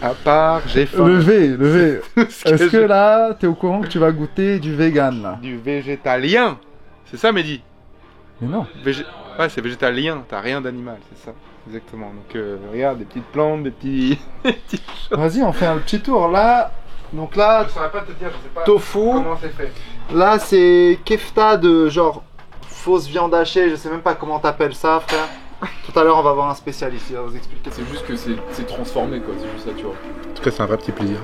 À part, j'ai faim. Le V. Est-ce que j'ai- là, t'es au courant que tu vas goûter du vegan là? Du végétalien. C'est ça, Mehdi? Mais non. Ouais, c'est végétalien. T'as rien d'animal, c'est ça. Exactement. Donc, regarde, des petites plantes, des petits... des petites choses. Vas-y, on fait un petit tour là. Donc là, Je saurais pas te dire, je sais pas tofu. comment c'est fait. Là, c'est kefta de genre fausse viande hachée. Je sais même pas comment t'appelles ça, frère. Tout à l'heure, on va voir un spécialiste. Il va vous expliquer. C'est juste que c'est transformé quoi, c'est juste ça tu vois. En tout cas, c'est un vrai petit plaisir.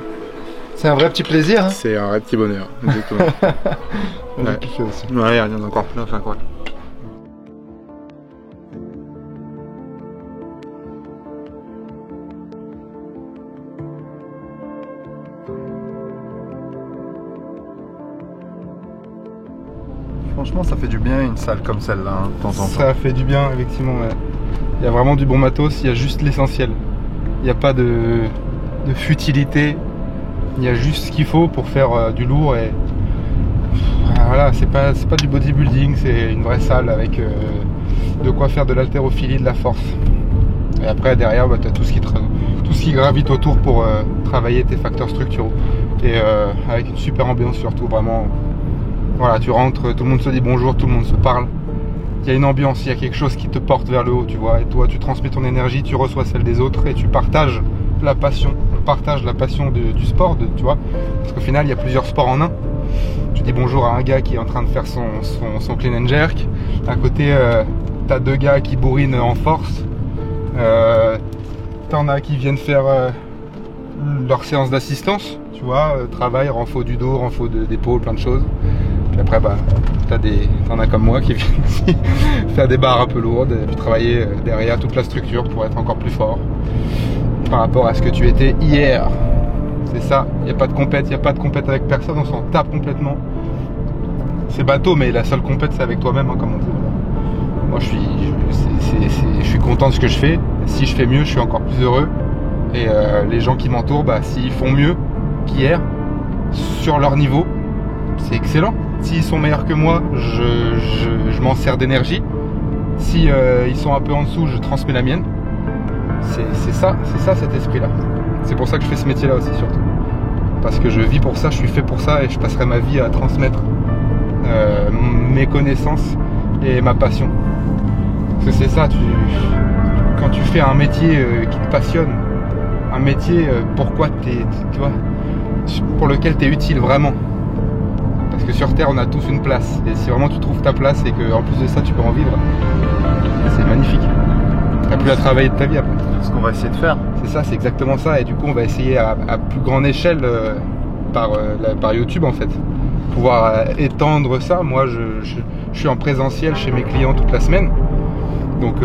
C'est un vrai petit plaisir. Hein. C'est un vrai petit bonheur. Exactement. On va Ouais. kiffer aussi. Ouais, il y en a encore plein, enfin quoi. Franchement, ça fait du bien une salle comme celle-là, hein, de temps en temps. Ça fait du bien, effectivement. Ouais. Il y a vraiment du bon matos, il y a juste l'essentiel. Il n'y a pas de futilité. Il y a juste ce qu'il faut pour faire du lourd. Et voilà, c'est pas du bodybuilding, c'est une vraie salle avec de quoi faire de l'haltérophilie, de la force. Et après, derrière, bah, tu as tout ce qui gravite autour pour travailler tes facteurs structuraux. Et avec une super ambiance surtout, vraiment. Voilà, tu rentres, tout le monde se dit bonjour, tout le monde se parle. Il y a une ambiance, il y a quelque chose qui te porte vers le haut, tu vois. Et toi, tu transmets ton énergie, tu reçois celle des autres et tu partages la passion. On partage la passion du sport, tu vois. Parce qu'au final, il y a plusieurs sports en un. Tu dis bonjour à un gars qui est en train de faire son clean and jerk. À côté, t'as deux gars qui bourrinent en force. T'en as qui viennent faire leur séance d'assistance, tu vois. Travail, renfort du dos, renfort d'épaule, plein de choses. Puis après, bah, t'en as comme moi qui viennent aussi faire des barres un peu lourdes et puis travailler derrière toute la structure pour être encore plus fort par rapport à ce que tu étais hier. C'est ça, il n'y a pas de compète, avec personne, on s'en tape complètement. C'est bateau, mais la seule compète c'est avec toi-même, hein, comme on dit. Moi je suis content de ce que je fais. Si je fais mieux, je suis encore plus heureux. Et les gens qui m'entourent, bah, s'ils font mieux qu'hier, sur leur niveau, c'est excellent. S'ils sont meilleurs que moi, je m'en sers d'énergie. Si ils sont un peu en dessous, je transmets la mienne. C'est ça cet esprit-là. C'est pour ça que je fais ce métier-là aussi, surtout. Parce que je vis pour ça, je suis fait pour ça et je passerai ma vie à transmettre mes connaissances et ma passion. Parce que c'est ça, quand tu fais un métier qui te passionne, un métier tu vois, pour lequel tu es utile vraiment. Parce que sur Terre, on a tous une place. Et si vraiment tu trouves ta place et qu'en plus de ça, tu peux en vivre, c'est magnifique. T'as plus à travailler de ta vie après. C'est ce qu'on va essayer de faire. C'est ça, c'est exactement ça. Et du coup, on va essayer à plus grande échelle par YouTube en fait. Pouvoir étendre ça. Moi, je suis en présentiel chez mes clients toute la semaine. Donc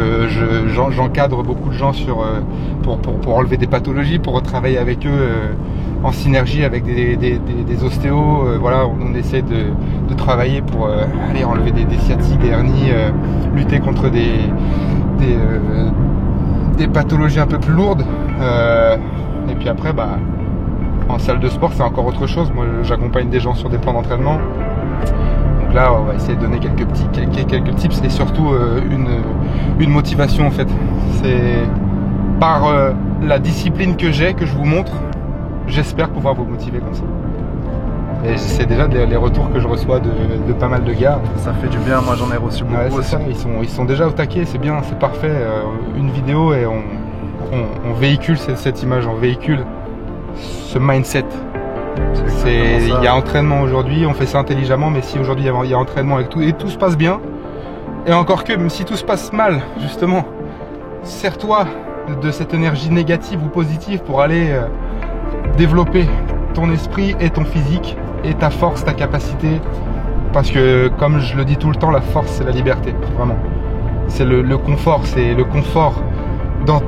j'encadre beaucoup de gens pour enlever des pathologies, pour travailler avec eux en synergie avec des ostéos. Voilà, on essaie de travailler pour aller enlever des sciatiques, des hernies, lutter contre des pathologies un peu plus lourdes. Et puis après, bah, en salle de sport, c'est encore autre chose. Moi, j'accompagne des gens sur des plans d'entraînement. Donc là, on va essayer de donner quelques tips et surtout une motivation en fait. C'est par la discipline que je vous montre, j'espère pouvoir vous motiver comme ça. Et c'est déjà les retours que je reçois de pas mal de gars. Ça fait du bien, moi j'en ai reçu beaucoup. Ouais, c'est aussi. ça, ils sont déjà au taquet, c'est bien, c'est parfait. Une vidéo et on véhicule cette image, on véhicule ce mindset. Il y a entraînement aujourd'hui, on fait ça intelligemment, mais si aujourd'hui il y a entraînement et tout se passe bien, et encore que, même si tout se passe mal, justement, sers-toi de cette énergie négative ou positive pour aller développer ton esprit et ton physique et ta force, ta capacité, parce que comme je le dis tout le temps, la force c'est la liberté, vraiment. C'est le confort, c'est le confort dans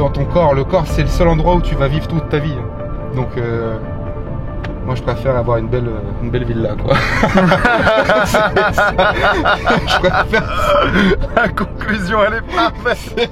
ton corps. Le corps c'est le seul endroit où tu vas vivre toute ta vie. Donc moi je préfère avoir une belle villa quoi. Je préfère. La conclusion elle est parfaite.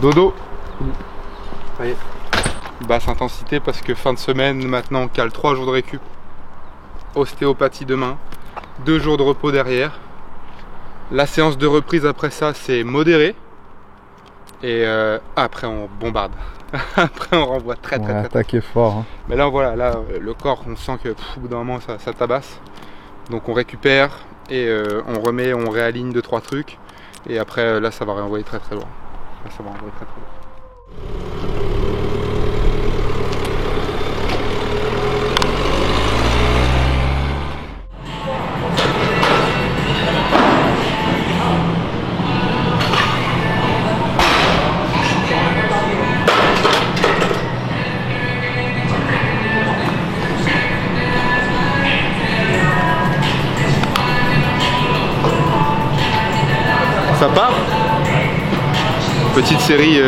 Dodo. Ça y est. Basse intensité parce que fin de semaine, maintenant on cale 3 jours de récup. Ostéopathie demain, 2 jours de repos derrière. La séance de reprise après ça c'est modéré. Et après on bombarde. Après on renvoie très très très. Attaquer fort. Hein. Mais là voilà, là le corps on sent que au bout d'un moment ça tabasse. Donc on récupère et on remet, on réaligne 2-3 trucs. Et après là ça va renvoyer très très loin. Là, ça va renvoyer très très loin. Ça part. Petite série,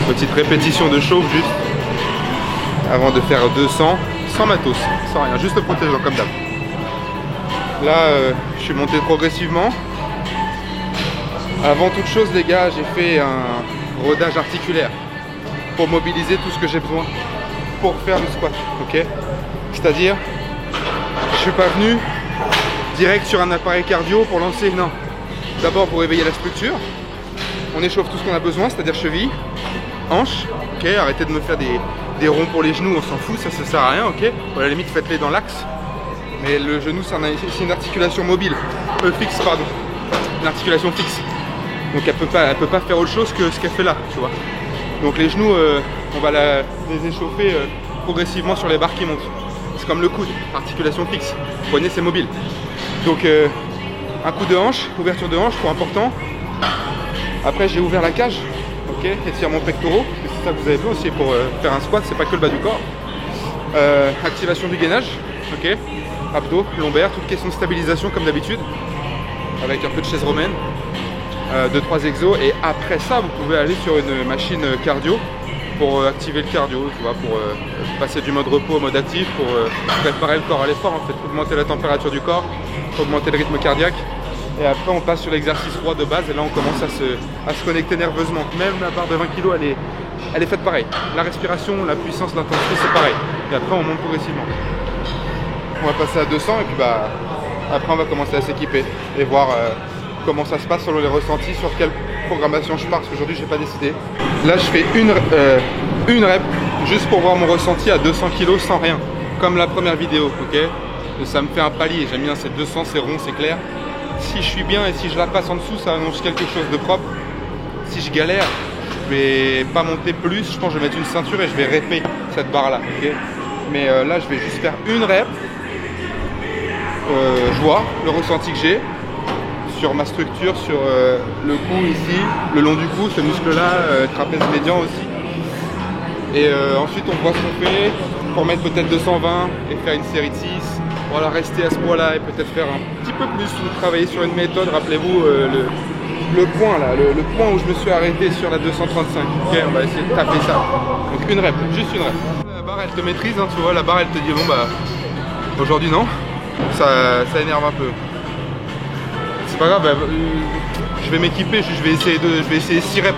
petite répétition de chauffe juste avant de faire 200 sans matos, sans rien, juste le protégeant comme d'hab. Là je suis monté progressivement. Avant toute chose les gars, j'ai fait un rodage articulaire pour mobiliser tout ce que j'ai besoin pour faire du squat, ok. C'est-à-dire je suis pas venu direct sur un appareil cardio pour lancer, non. D'abord pour réveiller la structure, on échauffe tout ce qu'on a besoin, c'est-à-dire cheville, hanche, ok, arrêtez de me faire des ronds pour les genoux, on s'en fout, ça sert à rien, ok, à la limite faites-les dans l'axe, mais le genou c'est une articulation mobile, fixe pardon, une articulation fixe, donc elle peut pas faire autre chose que ce qu'elle fait là, tu vois. Donc les genoux, on va les échauffer progressivement sur les barres qui montent, c'est comme le coude, articulation fixe, poignet c'est mobile, donc un coup de hanche, ouverture de hanche, trop important. Après j'ai ouvert la cage, ok, étire mon pectoraux, c'est ça que vous avez fait aussi pour faire un squat, c'est pas que le bas du corps. Activation du gainage, ok, abdos, lombaires, toute question de stabilisation comme d'habitude, avec un peu de chaise romaine, 2-3 exos, et après ça vous pouvez aller sur une machine cardio pour activer le cardio, tu vois, pour passer du mode repos au mode actif, pour préparer le corps à l'effort en fait, augmenter la température du corps, augmenter le rythme cardiaque. Et après on passe sur l'exercice roi de base et là on commence à se connecter nerveusement. Même la barre de 20 kg elle est faite pareil. La respiration, la puissance, l'intensité c'est pareil. Et après on monte progressivement. On va passer à 200 et puis bah après on va commencer à s'équiper et voir comment ça se passe selon les ressentis, sur quelle programmation je pars parce qu'aujourd'hui j'ai pas décidé. Là je fais une rep juste pour voir mon ressenti à 200 kg sans rien. Comme la première vidéo, ok. Ça me fait un palier, j'aime bien ces 200, c'est rond, c'est clair. Si je suis bien et si je la passe en dessous, ça annonce quelque chose de propre. Si je galère, je vais pas monter plus, je pense que je vais mettre une ceinture et je vais répéter cette barre là, ok. Mais là je vais juste faire une rep. Je vois le ressenti que j'ai sur ma structure, sur le cou ici, le long du cou, ce muscle là, trapèze médian aussi. Et ensuite on voit ce qu'on fait pour mettre peut-être 220 et faire une série de 6. Voilà, rester à ce poids-là et peut-être faire un petit peu plus ou travailler sur une méthode. Rappelez-vous le point là, le point où je me suis arrêté sur la 235. Ok, on va essayer de taper ça. Donc une rep, juste une rep. La barre elle te maîtrise, hein, tu vois, la barre elle te dit bon bah aujourd'hui non. Ça énerve un peu. C'est pas grave, bah, je vais m'équiper, je vais essayer 6 reps.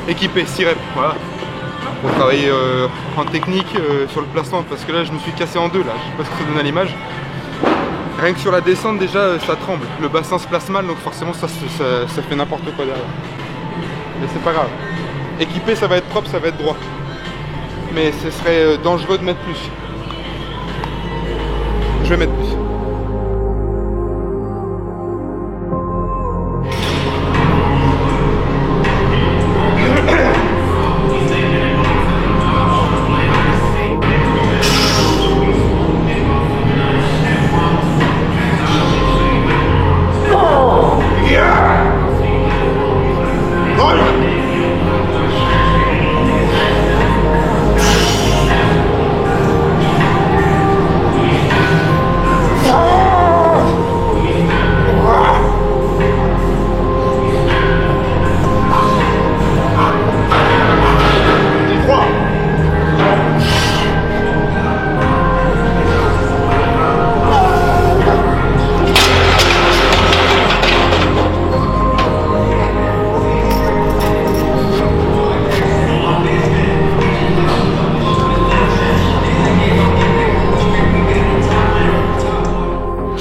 Équiper 6 reps, voilà. Pour travailler en technique sur le placement parce que là je me suis cassé en deux là, je sais pas ce que ça donne à l'image. Rien que sur la descente déjà ça tremble, le bassin se place mal donc forcément ça fait n'importe quoi derrière. Mais c'est pas grave. Équipé ça va être propre, ça va être droit. Mais ce serait dangereux de mettre plus. Je vais mettre plus.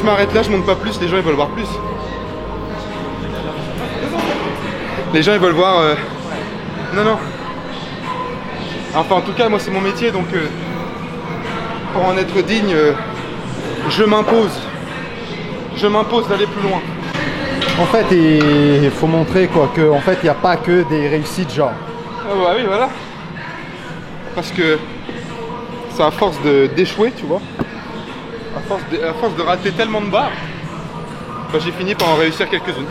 je m'arrête là, je monte pas plus, les gens ils veulent voir plus. Les gens ils veulent voir... Non, non. Enfin en tout cas moi c'est mon métier donc pour en être digne, je m'impose. Je m'impose d'aller plus loin. En fait, il faut montrer quoi, que en fait, il n'y a pas que des réussites genre. Ah bah oui, voilà. Parce que c'est à force d'échouer, tu vois. À force de rater tellement de barres, bah, j'ai fini par en réussir quelques-unes.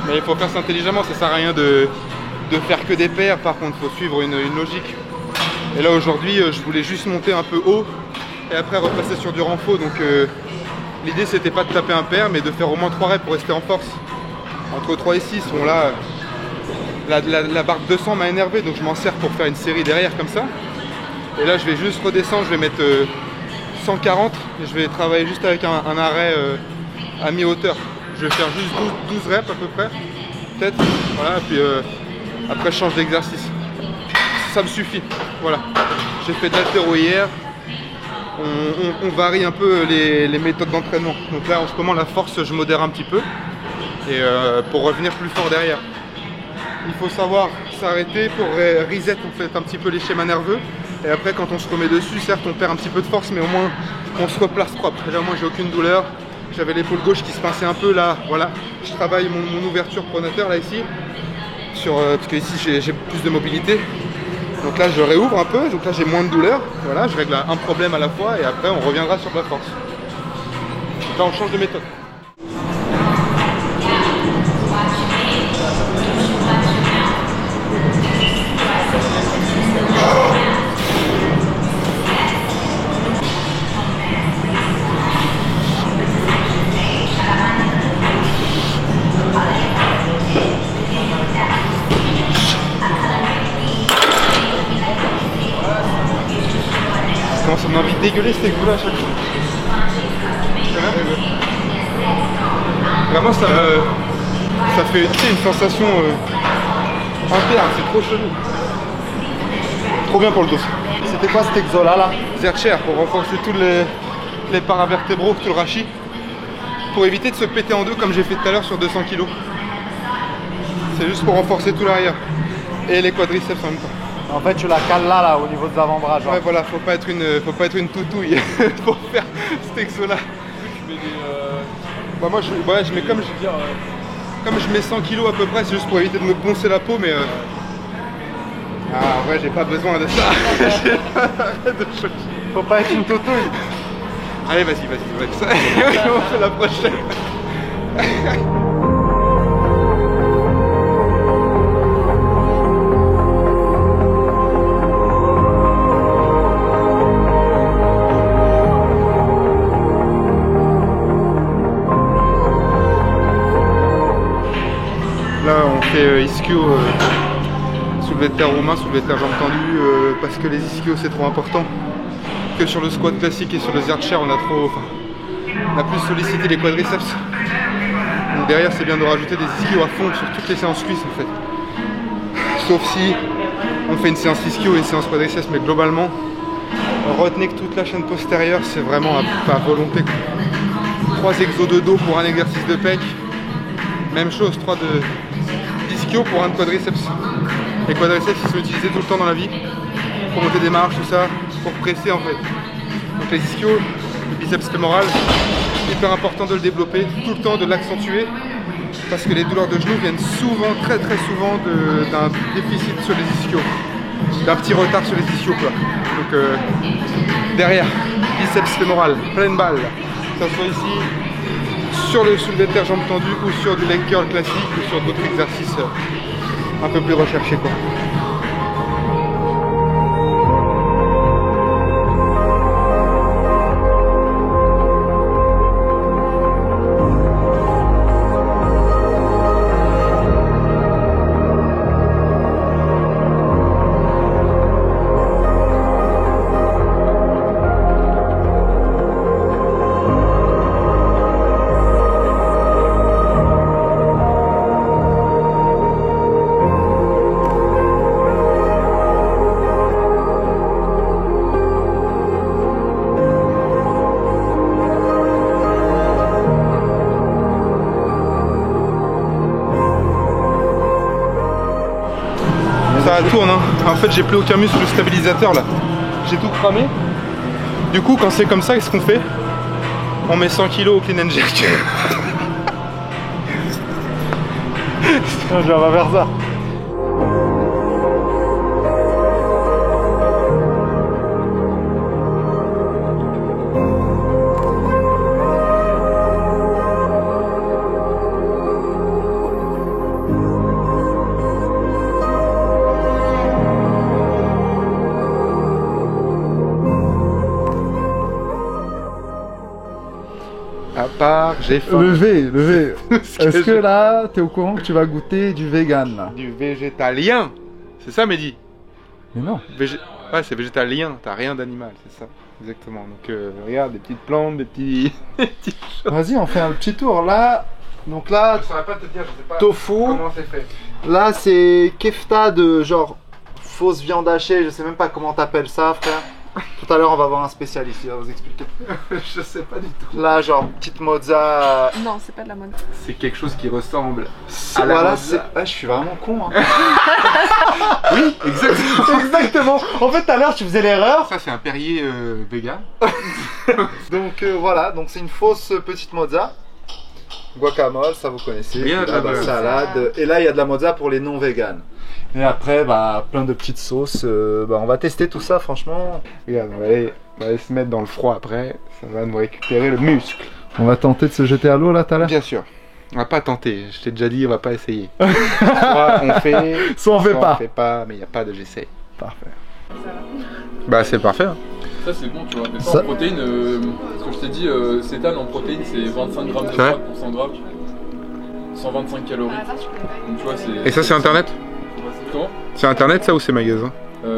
Mais il faut faire ça intelligemment, ça sert à rien de faire que des paires, par contre, il faut suivre une logique. Et là aujourd'hui, je voulais juste monter un peu haut et après repasser sur du renfort. Donc l'idée c'était pas de taper un pair, mais de faire au moins 3 reps pour rester en force. Entre 3 et 6, bon là, la barre de 200 m'a énervé, donc je m'en sers pour faire une série derrière comme ça. Et là je vais juste redescendre, je vais mettre 140 et je vais travailler juste avec un arrêt à mi-hauteur. Je vais faire juste 12 reps à peu près, peut-être, voilà, et puis après je change d'exercice. Ça me suffit, voilà. J'ai fait de l'haltéro hier, on varie un peu les méthodes d'entraînement. Donc là en ce moment la force je modère un petit peu, et pour revenir plus fort derrière. Il faut savoir s'arrêter pour reset en fait un petit peu les schémas nerveux. Et après quand on se remet dessus, certes on perd un petit peu de force, mais au moins on se replace propre. Et là moi j'ai aucune douleur. J'avais l'épaule gauche qui se pinçait un peu là, voilà. Je travaille mon ouverture pronateur là ici. Parce que ici j'ai plus de mobilité. Donc là je réouvre un peu, donc là j'ai moins de douleur. Voilà, je règle un problème à la fois et après on reviendra sur la force. Donc là on change de méthode. Ça m'a envie de dégueuler cet exo là à chaque fois. Vraiment ça fait une sensation interne, c'est trop chelou. Trop bien pour le dos. C'était quoi cet exo là Zercher pour renforcer tous les paravertébraux, tout le rachis. Pour éviter de se péter en deux comme j'ai fait tout à l'heure sur 200 kg. C'est juste pour renforcer tout l'arrière. Et les quadriceps en même temps. En fait, tu la cales là, au niveau de l'avant-bras. Ouais, voilà, faut pas être une toutouille pour faire cet exo là. Bah moi je mets comme je mets 100 kg à peu près, c'est juste pour éviter de me poncer la peau, mais en vrai j'ai pas besoin de ça. Faut pas être une toutouille. Allez vas-y, ça. On fait la prochaine. Là on fait ischio, soulevé de terre aux mains, soulevé de terre jambes tendues, parce que les ischios c'est trop important. Que sur le squat classique et sur le zercher on a plus sollicité les quadriceps. Donc derrière c'est bien de rajouter des ischios à fond sur toutes les séances cuisses en fait. Sauf si on fait une séance ischio et une séance quadriceps, mais globalement retenez que toute la chaîne postérieure c'est vraiment à volonté. 3 exos de dos pour un exercice de pec. Même chose, 3 d'ischio pour un de quadriceps. Les quadriceps ils sont utilisés tout le temps dans la vie pour monter des marches, tout ça, pour presser en fait. Donc les ischios, le biceps fémoral, hyper important de le développer, tout le temps de l'accentuer, parce que les douleurs de genoux viennent souvent, très souvent d'un déficit sur les ischios, d'un petit retard sur les ischios quoi. Donc derrière, biceps fémoral, pleine balle, que ça soit ici, sur le soulevé de terre jambes tendues ou sur du leg curl classique ou sur d'autres exercices un peu plus recherchés quoi. En fait, j'ai plus aucun muscle stabilisateur là. J'ai tout cramé. Du coup, quand c'est comme ça, qu'est-ce qu'on fait? On met 100 kg au clean and jerk. On va faire ça. À part, j'ai faim. Le V. Est-ce que là, t'es au courant que tu vas goûter du vegan là? Du végétalien. C'est ça, Mehdi? Mais non. Ouais, c'est végétalien, t'as rien d'animal, c'est ça. Exactement. Donc, regarde, des petites plantes, des petits. Vas-y, on fait un petit tour là. Donc là, Je saurais pas te dire, je sais pas tofu. comment c'est fait. Là, c'est kefta de genre fausse viande hachée. Je sais même pas comment t'appelles ça, frère. Tout à l'heure, on va voir un spécialiste, il va vous expliquer. Je sais pas du tout. Là, genre, petite mozza. Non, c'est pas de la mode. C'est quelque chose qui ressemble C'est- à la Voilà, mozza. c'est. Ah, je suis vraiment con, hein. Oui, exactement. Exactement. En fait, tout à l'heure, tu faisais l'erreur. Ça, c'est un Perrier vegan. Donc voilà, donc c'est une fausse petite mozza. Guacamole, ça vous connaissez. Rien de la bonne. salade. Et là, il y a de la mozza pour les non-véganes. Et après, bah, plein de petites sauces. On va tester tout ça, franchement. Regarde, on va aller se mettre dans le froid après. Ça va nous récupérer le muscle. On va tenter de se jeter à l'eau là, tout à l'heure. Bien sûr. On va pas tenter. Je t'ai déjà dit, on va pas essayer. Soit on fait, Soit on fait soit pas. on fait pas, mais il n'y a pas de j'essaie. Parfait. Bah, c'est parfait. Hein. Ça c'est bon, tu vois. Mais ça, Ça- en protéines, ce que je t'ai dit, cétane en protéines c'est 25 grammes de C'est vrai fat pour 100 grammes. 125 calories. Donc tu vois, c'est. Et ça, c'est internet? Comment C'est internet ça ou c'est magasin?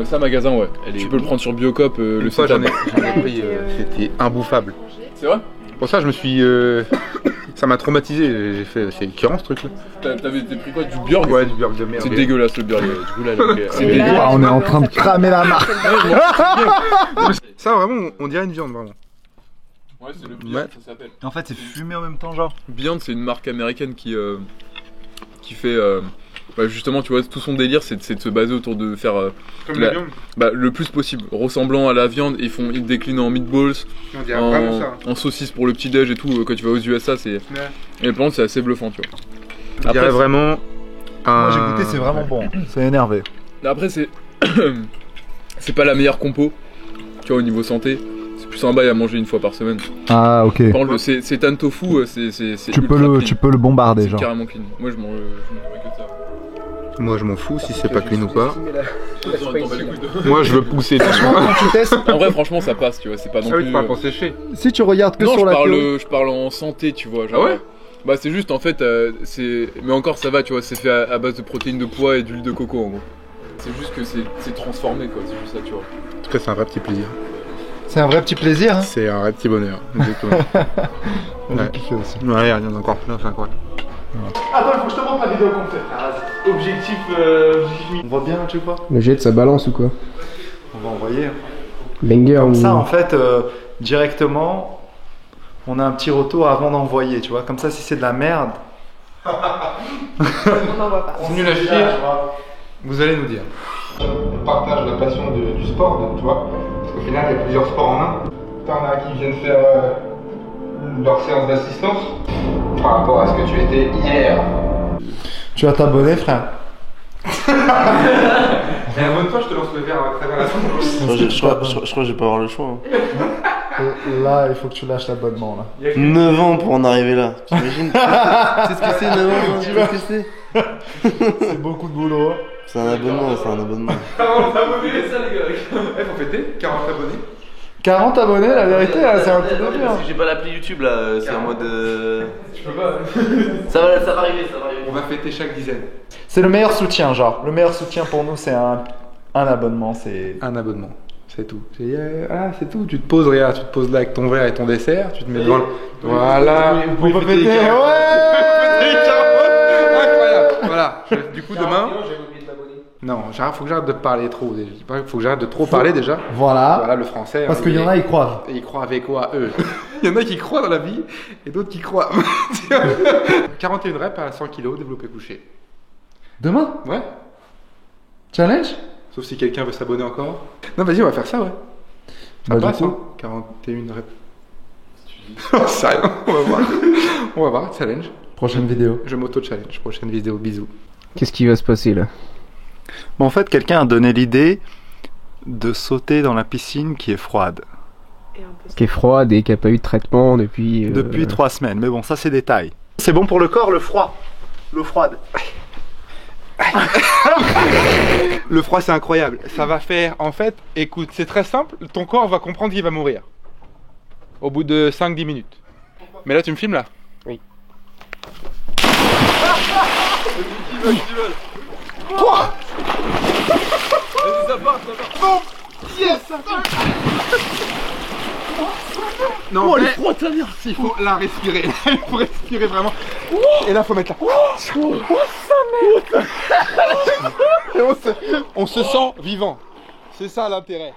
Ça, magasin, ouais. Tu peux le prendre sur Biocop, le Une fois, cétane. j'en ai pris, c'était imbouffable. C'est vrai? Pour ça, je me suis. Ça m'a traumatisé. J'ai fait. C'est écœurant ce truc là. T'avais pris quoi? Du Björk? Ouais, du beurre de merde. C'est dégueulasse le Björk. Du coup là, c'est Et dégueulasse. là, on est en train de cramer la marque. Ça, vraiment, on dirait une viande, vraiment. Ouais, c'est le Ouais. Björk, ça s'appelle. En fait, c'est fumé en même temps, genre. Beyond, c'est une marque américaine qui fait. Bah, justement, tu vois, tout son délire, c'est de se baser autour de faire Comme la la viande. bah, le plus possible ressemblant à la viande. Ils le déclinent en meatballs, On dirait vraiment ça. en saucisses pour le petit déj et tout. Quand tu vas aux USA, c'est. Ouais. Et par contre, c'est assez bluffant, tu vois. On dirait Après, vraiment. Moi, j'ai goûté, c'est vraiment bon. C'est énervé. Après, c'est. C'est pas la meilleure compo, tu vois, au niveau santé. C'est plus un bail à manger une fois par semaine. Ah, ok. Par contre, c'est un tofu, c'est Tu peux le bombarder, C'est genre. carrément clean. Moi, je mangerais que ça. Moi, je m'en fous si c'est pas clean ou pas. T'en bats les couilles de- Moi, je veux pousser. Franchement, quand tu testes, En vrai, franchement, ça passe, tu vois. C'est pas non Ah oui, plus. tu parles pour sécher. si tu regardes que Non, sur la théorie. je parle en santé, tu vois. Genre, Ah ouais bah, c'est juste en fait, mais encore ça va, tu vois. C'est fait à base de protéines de pois et d'huile de coco en gros. C'est juste que c'est transformé, quoi. C'est juste ça, tu vois. En tout cas, c'est un vrai petit plaisir. C'est un vrai petit plaisir, hein. C'est un vrai petit bonheur. Exactement. On a Ouais. kiffé aussi. Ouais, il y en a encore plein, enfin quoi. Attends, il faut que je te montre la vidéo qu'on fait. Objectif. On voit bien, tu vois. Le jet, ça balance ou quoi? On va envoyer. Banger Comme ou... ça, en fait, directement, on a un petit retour avant d'envoyer, tu vois. Comme ça, si c'est de la merde. on n'en voit pas. C'est nul à chier. Vous allez nous dire. On partage la passion du sport, tu vois. Parce qu'au final, il y a plusieurs sports en un. T'en as qui viennent faire leur séance d'assistance par rapport à ce que tu étais hier. Tu vas t'abonner, frère. Et abonne-toi, je te lance le verre à travers la sonde. Je crois que je vais pas avoir le choix. Hein. Là, il faut que tu lâches l'abonnement, là. 9 ans pour en arriver là. T'imagines? C'est ce que c'est 9 ans, tu vois ce que c'est? C'est beaucoup de boulot. C'est un abonnement, c'est un abonnement. 40 abonnés, ça les gars. Faut fêter 40 abonnés. 40 abonnés, la vérité, là, c'est un peu de bien. Parce que j'ai pas l'appli YouTube là, c'est en mode. Tu peux pas. Ça va arriver, ça va arriver. On va fêter chaque dizaine. C'est le meilleur soutien, genre. Le meilleur soutien pour nous, c'est un abonnement. C'est. Un abonnement. C'est tout. C'est tout. Tu te poses, regarde, tu te poses là avec ton verre et ton dessert, tu te mets devant le... Voilà. Vous pouvez fêter, les 40. ouais. Incroyable. Voilà. Du coup, demain... Non, faut que j'arrête de parler trop. Faut que j'arrête de trop parler déjà. Voilà. Voilà le français. Parce hein, qu'il y en a, ils croient. Et ils croient avec quoi, eux? Il y en a qui croient dans la vie et d'autres qui croient. 41 reps à 100 kg développé couché. Demain, Ouais. challenge. Sauf si quelqu'un veut s'abonner encore. Non, vas-y, on va faire ça, ouais. Ça Bah, passe, du coup. hein. 41 rep. C'est rien, on va voir. On va voir, challenge. Prochaine vidéo. Je m'auto-challenge, prochaine vidéo, bisous. Qu'est-ce qui va se passer là? Bon, en fait, quelqu'un a donné l'idée de sauter dans la piscine qui est froide. Et un peu Qui est froide et qui a pas eu de traitement depuis. Depuis 3 semaines, mais bon, ça c'est détail. C'est bon pour le corps, le froid. L'eau froide. Le froid, c'est incroyable. Ça va faire, en fait, écoute, c'est très simple. Ton corps va comprendre qu'il va mourir. Au bout de 5-10 minutes. Mais là, tu me filmes là? Oui. Non, oh, mais il faut la respirer. Il faut respirer vraiment. Et là, il faut mettre là. Et on se sent vivant. C'est ça l'intérêt.